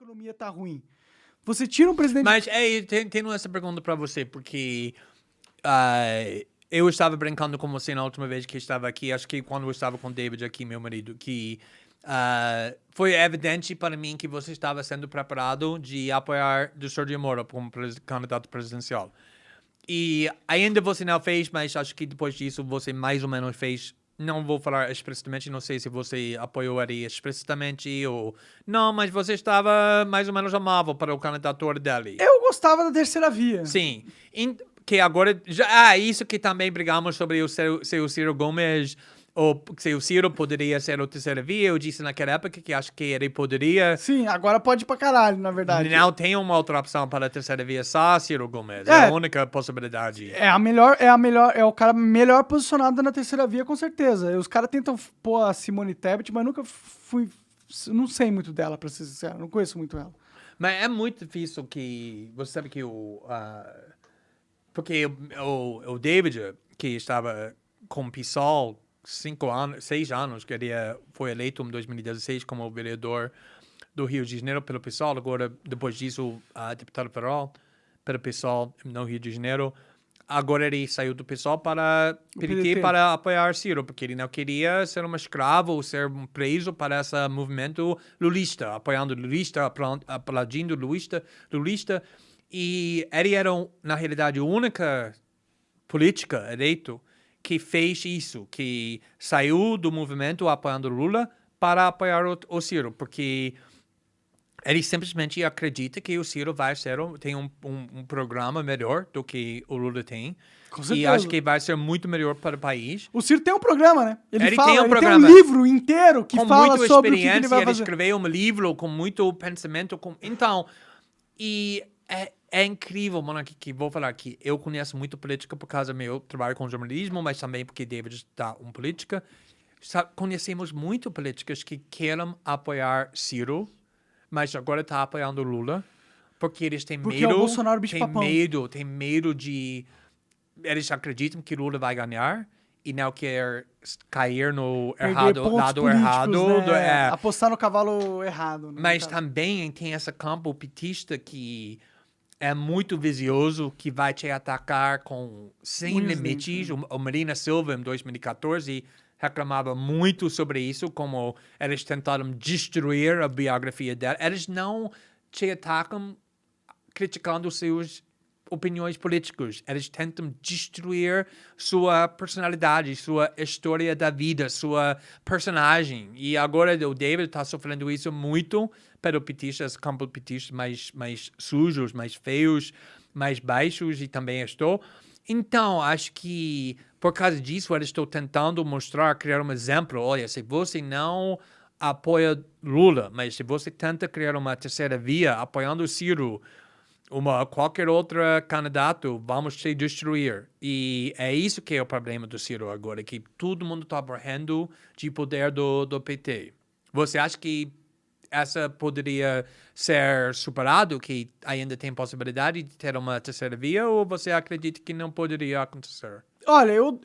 economia tá ruim. Você tira um presidente... Mas tenho essa pergunta para você, porque eu estava brincando com você na última vez que estava aqui, acho que quando eu estava com o David aqui, meu marido, que foi evidente para mim que você estava sendo preparado de apoiar o Sergio Moro como candidato presidencial. E ainda você não fez, mas acho que depois disso você mais ou menos fez. Não vou falar explicitamente, não sei se você apoiou ele explicitamente ou... Não, mas você estava mais ou menos amável para o candidato dele. Eu gostava da terceira via. Sim. Que agora... isso que também brigamos sobre se o Ciro Gomes... Ou se o Ciro poderia ser o terceira via. Eu disse naquela época que acho que ele poderia... Sim, agora pode ir pra caralho, na verdade. Não tem uma outra opção para a terceira via, só Ciro Gomes. É a única possibilidade. É o cara melhor posicionado na terceira via, com certeza. Os caras tentam pôr a Simone Tebet, mas nunca fui... Não sei muito dela, pra ser sincero. Não conheço muito ela. Mas é muito difícil que... Você sabe que porque o David, que estava com o PSOL 6 anos, que ele foi eleito em 2016 como vereador do Rio de Janeiro pelo PSOL, agora, depois disso, deputado federal pelo PSOL no Rio de Janeiro. Agora ele saiu do PSOL para apoiar Ciro, porque ele não queria ser um escravo ou ser preso para esse movimento lulista, apoiando lulista, aplaudindo lulista. E ele era, na realidade, a única política eleito que fez isso, que saiu do movimento apoiando Lula para apoiar o Ciro, porque ele simplesmente acredita que o Ciro tem um programa melhor do que o Lula tem. Com certeza. E acho que vai ser muito melhor para o país. O Ciro tem um programa, né? Ele tem um programa. Tem um livro inteiro que fala sobre o que ele vai fazer. Ele escreveu um livro com muito pensamento. Então, e é incrível, mano, que vou falar que eu conheço muito política por causa do meu trabalho com jornalismo, mas também porque David está em política. Conhecemos muito políticos que querem apoiar Ciro, mas agora está apoiando Lula, porque eles têm medo. Porque é o Bolsonaro bicho-papão. Tem medo de... Eles acreditam que Lula vai ganhar e não quer cair no lado errado. Né? Apostar no cavalo errado. Né? Mas também tem esse campo petista que é muito vicioso, que vai te atacar sem limites. O Marina Silva, em 2014, reclamava muito sobre isso, como eles tentaram destruir a biografia dela. Eles não te atacam criticando suas opiniões políticas. Eles tentam destruir sua personalidade, sua história da vida, sua personagem. E agora o David está sofrendo isso muito pelo petistas, campos petistas mais sujos, mais feios, mais baixos, e também estou. Então, acho que por causa disso, eles estão tentando criar um exemplo. Olha, se você não apoia Lula, mas se você tenta criar uma terceira via apoiando o Ciro, qualquer outro candidato, vamos te destruir. E é isso que é o problema do Ciro agora, que todo mundo está morrendo de poder do PT. Você acha que essa poderia ser superado, que ainda tem possibilidade de ter uma terceira via, ou você acredita que não poderia acontecer? Olha, eu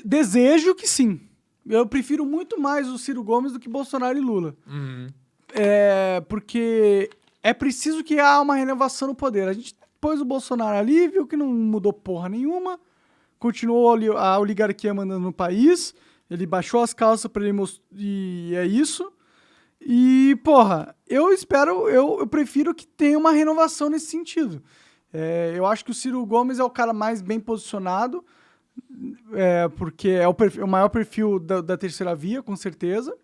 desejo que sim. Eu prefiro muito mais o Ciro Gomes do que Bolsonaro e Lula. Uhum. Porque é preciso que há uma renovação no poder. A gente pôs o Bolsonaro ali, viu que não mudou porra nenhuma, continuou a oligarquia mandando no país, ele baixou as calças pra ele mostrar, e é isso. E, porra, eu prefiro que tenha uma renovação nesse sentido. Eu acho que o Ciro Gomes é o cara mais bem posicionado, porque é o maior perfil da terceira via, com certeza.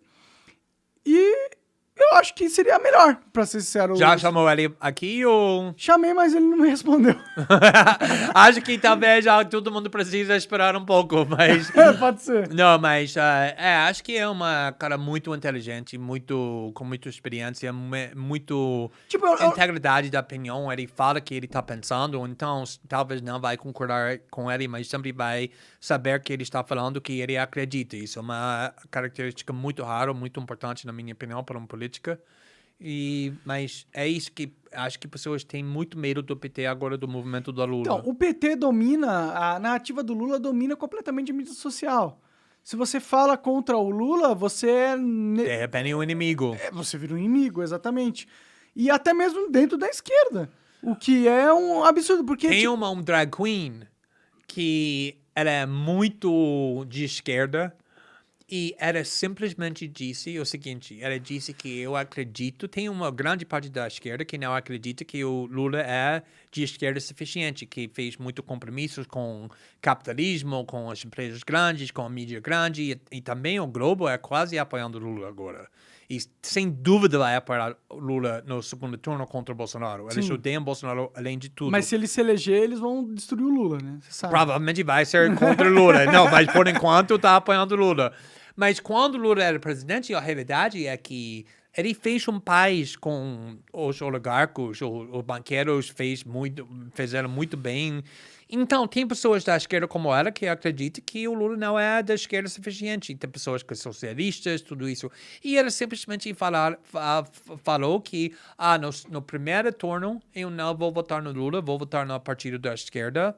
E eu acho que seria melhor, pra ser sincero. Já chamou ele aqui ou... Chamei, mas ele não me respondeu. Acho que talvez todo mundo precisa esperar um pouco, mas... Pode ser. Não, mas acho que é uma cara muito inteligente, com muita experiência, muito integridade da opinião. Ele fala que ele está pensando, então talvez não vai concordar com ele, mas sempre vai saber que ele está falando que ele acredita. Isso é uma característica muito rara, muito importante, na minha opinião, para uma política. Mas é isso que acho que pessoas têm muito medo do PT agora, do movimento da Lula. Então, o PT domina, a narrativa do Lula domina completamente a mídia social. Se você fala contra o Lula, você De repente, um inimigo. você vira um inimigo, exatamente. E até mesmo dentro da esquerda. O que é um absurdo, porque... Tem tipo, um drag queen que ela é muito de esquerda e ela simplesmente disse o seguinte, ela disse que eu acredito, tem uma grande parte da esquerda que não acredita que o Lula é de esquerda suficiente, que fez muito compromissos com capitalismo, com as empresas grandes, com a mídia grande e também o Globo é quase apoiando o Lula agora. E sem dúvida vai apoiar o Lula no segundo turno contra o Bolsonaro. Eles Sim. odeiam Bolsonaro além de tudo. Mas se ele se eleger, eles vão destruir o Lula, né? Você sabe. Provavelmente vai ser contra o Lula. Não, mas por enquanto tá apoiando o Lula. Mas quando o Lula era presidente, a realidade é que ele fez um país com os oligarcos, os banqueiros fizeram muito bem. Então, tem pessoas da esquerda como ela que acreditam que o Lula não é da esquerda suficiente. Tem pessoas que são socialistas, tudo isso. E ela simplesmente falou que no primeiro turno eu não vou votar no Lula, vou votar no partido da esquerda,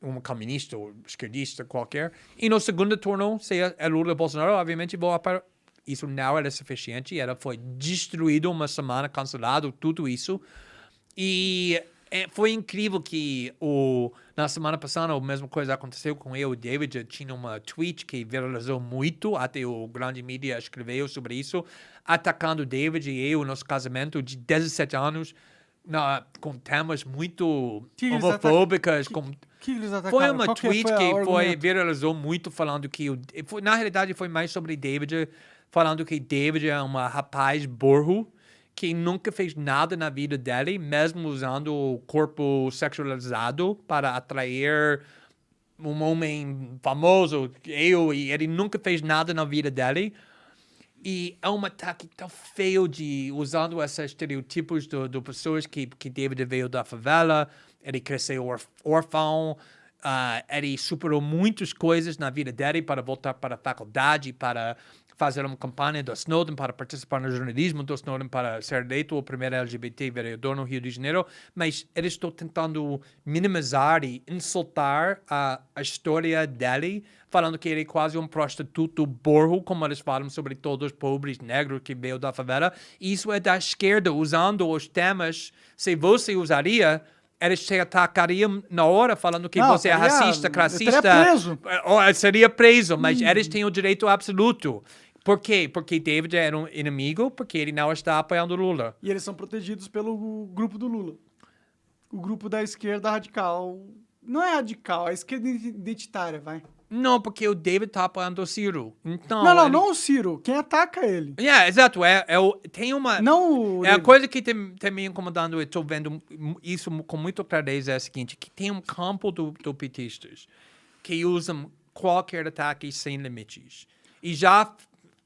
um comunista ou esquerdista qualquer. E no segundo turno, se é Lula e Bolsonaro, obviamente vou apoiar. Isso não era suficiente. Ela foi destruída uma semana, cancelado, tudo isso. E foi incrível que na semana passada a mesma coisa aconteceu com eu e o David. Tinha uma tweet que viralizou muito, até o grande mídia escreveu sobre isso, atacando o David e eu, nosso casamento de 17 anos, com temas muito homofóbicas. Que eles atacaram? Foi uma Qual tweet que viralizou muito, falando que... na realidade, foi mais sobre David, falando que David é um rapaz burro, que nunca fez nada na vida dele, mesmo usando o corpo sexualizado para atrair um homem famoso, e ele nunca fez nada na vida dele. E é um ataque tão feio usando esses estereotipos de pessoas que David veio da favela, ele cresceu órfão, ele superou muitas coisas na vida dele para voltar para a faculdade, para fazer uma campanha do Snowden, para participar no jornalismo do Snowden, para ser eleito o primeiro LGBT vereador no Rio de Janeiro, mas eles estão tentando minimizar e insultar a história dele, falando que ele é quase um prostituto burro, como eles falam sobre todos os pobres negros que veio da favela. Isso é da esquerda, usando os temas. Se você usaria, eles te atacariam na hora, falando que você é racista, classista. Seria preso. Seria preso, mas eles têm o direito absoluto. Por quê? Porque David era um inimigo, porque ele não está apoiando o Lula. E eles são protegidos pelo grupo do Lula. O grupo da esquerda radical. Não é radical, é a esquerda identitária, vai. Não, porque o David está apoiando o Ciro. Então, não o Ciro. Quem ataca ele. Exato. Tem uma... Não o a coisa que tá me incomodando, eu estou vendo isso com muita clareza, é a seguinte, que tem um campo do petistas que usam qualquer ataque sem limites. E já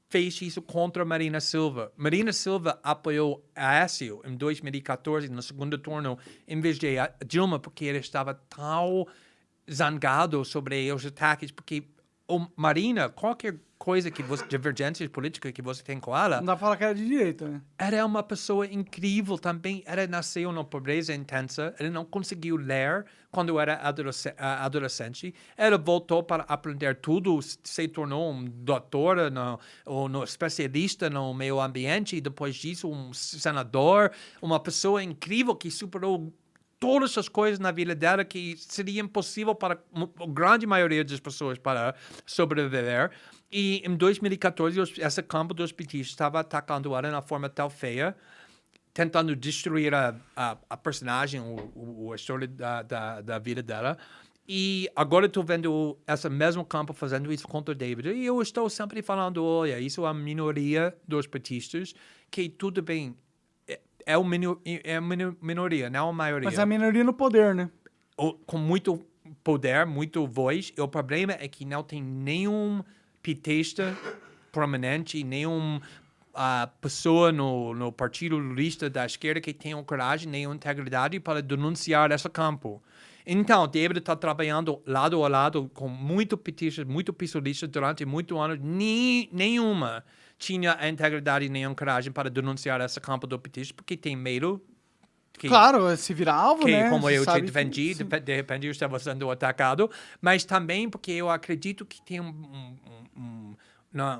fez isso contra Marina Silva. Marina Silva apoiou Aécio em 2014, no segundo turno, em vez de Dilma, porque ele estava tão zangado sobre os ataques, porque Marina, qualquer coisa divergências políticas que você tem com ela... Não dá pra falar que era de direita, né? Ela é uma pessoa incrível também. Ela nasceu numa pobreza intensa. Ela não conseguiu ler quando era adolescente. Ela voltou para aprender tudo, se tornou um doutor, especialista no meio ambiente, e depois disso um senador, uma pessoa incrível que superou todas as coisas na vida dela que seria impossível para a grande maioria das pessoas para sobreviver. E em 2014, esse campo dos petistas estava atacando ela na forma tão feia, tentando destruir a personagem, a história da vida dela. E agora estou vendo esse mesmo campo fazendo isso contra o David. E eu estou sempre falando, olha, isso é a minoria dos petistas, que tudo bem, é uma minoria, não a maioria. Mas a minoria no poder, né? Com muito poder, muito voz. E o problema é que não tem nenhum petista prominente, nenhuma pessoa no partido lulista da esquerda que tenha coragem, nem integridade para denunciar esse campo. Então, David está trabalhando lado a lado com muito petistas, muito pistolistas durante muitos anos. Nenhuma tinha a integridade nem a coragem para denunciar esse campo do petista, porque tem medo Claro, se virar alvo, que, né? como Você eu te sabe que- defendi, sim. de repente eu estava sendo atacado, mas também porque eu acredito que tem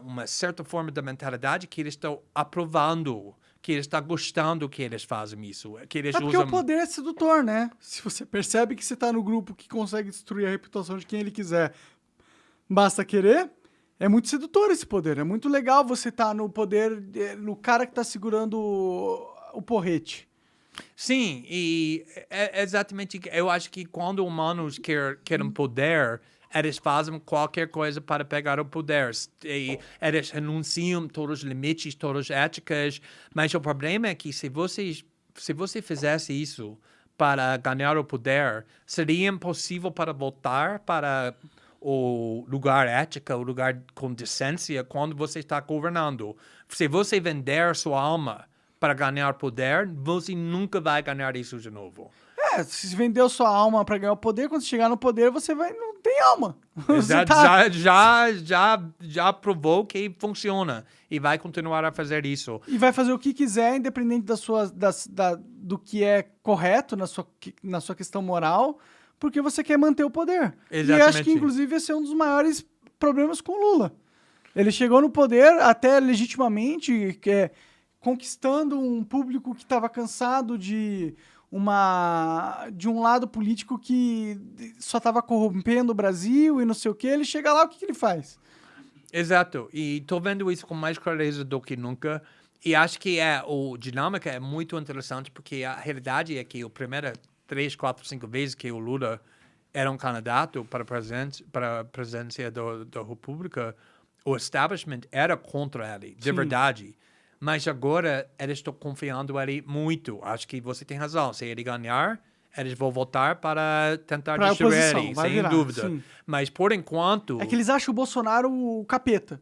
uma certa forma de mentalidade que eles estão aprovando, que eles estão gostando que eles fazem isso, que eles É porque usam... o poder é sedutor, né? Se você percebe que você tá no grupo que consegue destruir a reputação de quem ele quiser, basta querer, é muito sedutor esse poder. É muito legal você estar no poder, no cara que tá segurando o porrete. Sim, e é exatamente, eu acho que quando humanos querem poder, eles fazem qualquer coisa para pegar o poder. E eles renunciam todos os limites, todas as éticas, mas o problema é que se você fizesse isso para ganhar o poder, seria impossível para voltar para o lugar ético, o lugar com decência, quando você está governando. Se você vender sua alma para ganhar poder, você nunca vai ganhar isso de novo. Se vendeu sua alma pra ganhar o poder, quando você chegar no poder, você vai. Não tem alma. Você Já, tá. já provou que funciona e vai continuar a fazer isso. E vai fazer o que quiser, independente do que é correto na sua questão moral, porque você quer manter o poder. E eu acho que, Exatamente. inclusive, esse é um dos maiores problemas com o Lula. Ele chegou no poder até legitimamente, conquistando um público que estava cansado de um lado político que só estava corrompendo o Brasil e não sei o que. Ele chega lá, o que ele faz? Exato. E tô vendo isso com mais clareza do que nunca. E acho que o dinâmica é muito interessante, porque a realidade é que a primeira 3, 4, 5 vezes que o Lula era um candidato para a presidência da República, o establishment era contra ele, de Sim. verdade. Mas agora eles estão confiando nele muito. Acho que você tem razão. Se ele ganhar, eles vão voltar para tentar Pra destruir oposição, ele, vai sem virar, dúvida. sim. Mas por enquanto, É que eles acham o Bolsonaro o capeta.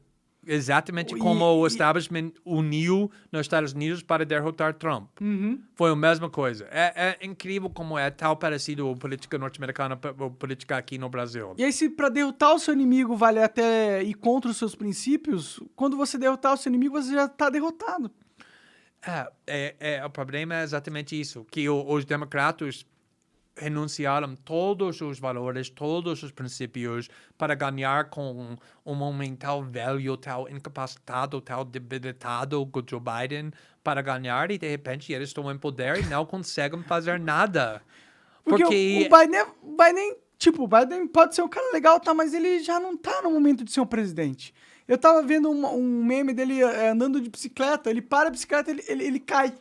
exatamente E- como o e- establishment uniu nos Estados Unidos para derrotar Trump. Uhum. Foi a mesma coisa. É incrível como é tal parecido a política norte-americana com a política aqui no Brasil. E aí, se pra derrotar o seu inimigo vale até ir contra os seus princípios, quando você derrotar o seu inimigo, você já tá derrotado. O problema é exatamente isso, que os democratas renunciaram todos os valores, todos os princípios para ganhar com um homem tão velho, tão incapacitado, tão debilitado como Joe Biden para ganhar e de repente eles estão em poder e não conseguem fazer nada. Porque Porque o Biden, tipo, o Biden pode ser um cara legal, tá, mas ele já não tá no momento de ser um presidente. Eu tava vendo um meme dele andando de bicicleta, ele para a bicicleta, ele cai.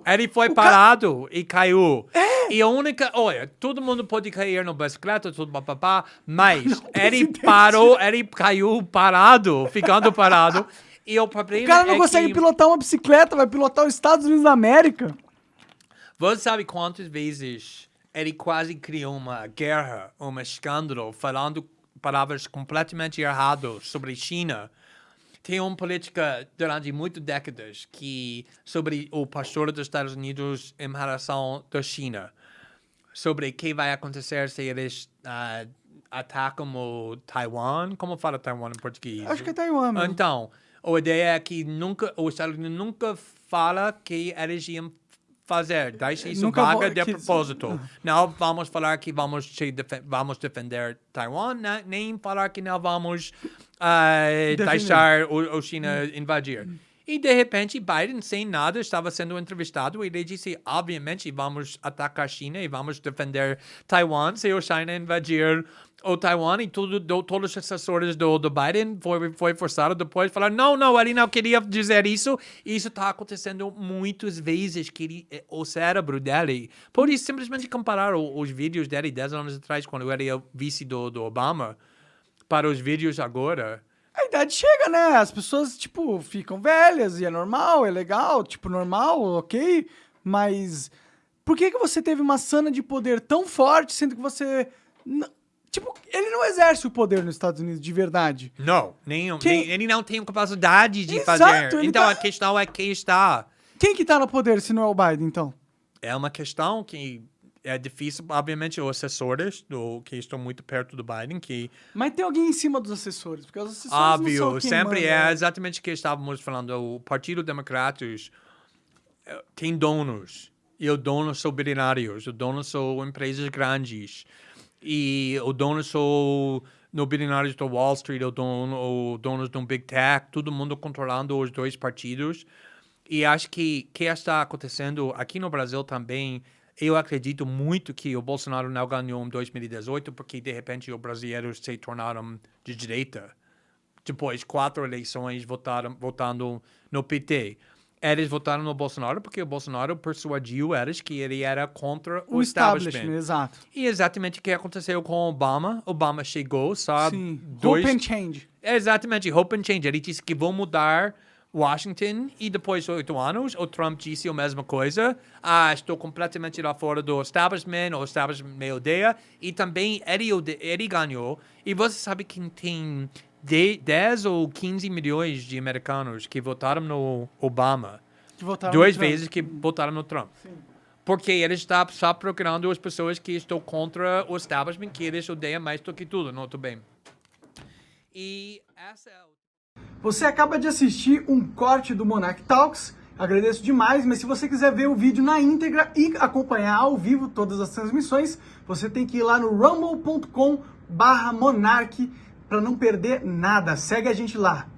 ele foi parado e caiu. E a única... Olha, todo mundo pode cair no bicicleta, tudo papapá, mas ele presidente. parou, ele caiu parado, ficando parado. E o problema O cara não é consegue que... pilotar uma bicicleta, vai pilotar os Estados Unidos da América. Você sabe quantas vezes ele quase criou uma guerra, um escândalo, falando palavras completamente erradas sobre China? Tem uma política durante muitas décadas sobre o pastor dos Estados Unidos em relação à China. Sobre o que vai acontecer se eles atacam o Taiwan. Como fala Taiwan em português? Acho que é Taiwan mesmo. Então, a ideia é que os Estados Unidos nunca fala que eles iam fazer. Deixa isso Nunca vaga vou- de que- propósito. Não vamos falar que vamos defender Taiwan, nem falar que não vamos deixar o China invadir. E, de repente, Biden, sem nada, estava sendo entrevistado e ele disse, obviamente, vamos atacar a China e vamos defender Taiwan se o China invadir o Taiwan. E todos os assessores do Biden foi forçado depois a falar, não, ele não queria dizer isso. E isso está acontecendo muitas vezes, que o cérebro dele... Pode simplesmente comparar os vídeos dele 10 anos atrás, quando ele era vice do Obama, para os vídeos agora. A idade chega, né? As pessoas, tipo, ficam velhas e é normal, é legal, tipo, normal, ok. Mas por que você teve uma sana de poder tão forte, sendo que você... Tipo, ele não exerce o poder nos Estados Unidos de verdade. Não, ele não tem capacidade de Exato, fazer. ele Então tá- a questão é quem está. Quem que tá no poder se não é o Biden, então? É uma questão que é difícil, obviamente, os assessores que estão muito perto do Biden, que, Mas tem alguém em cima dos assessores, porque os assessores não são óbvio, quem sempre manda, é né? exatamente o que estávamos falando. O Partido Democratas tem donos. E os donos são bilionários, os donos são empresas grandes. E os donos são no bilionários do Wall Street, os donos do Big Tech, todo mundo controlando os dois partidos. E acho que o que está acontecendo aqui no Brasil também, eu acredito muito que o Bolsonaro não ganhou em 2018 porque, de repente, os brasileiros se tornaram de direita. Depois, 4 eleições votando no PT. Eles votaram no Bolsonaro porque o Bolsonaro persuadiu eles que ele era contra o establishment. Exato. E exatamente o que aconteceu com o Obama. Obama chegou, sabe? Sim. Hope and change. Exatamente, hope and change. Ele disse que vão mudar Washington e depois de 8 anos o Trump disse a mesma coisa. Estou completamente lá fora do establishment, o establishment me odeia. E também ele ganhou. E você sabe que tem 10 ou 15 milhões de americanos que votaram no Obama. Que votaram 2 no Trump. vezes que votaram no Trump. Sim. Porque ele está só procurando as pessoas que estão contra o establishment, que eles odeiam mais do que tudo, não? Tudo bem. E essa é Você acaba de assistir um corte do Monarch Talks. Agradeço demais, mas se você quiser ver o vídeo na íntegra e acompanhar ao vivo todas as transmissões, você tem que ir lá no rumble.com/monarch para não perder nada. Segue a gente lá.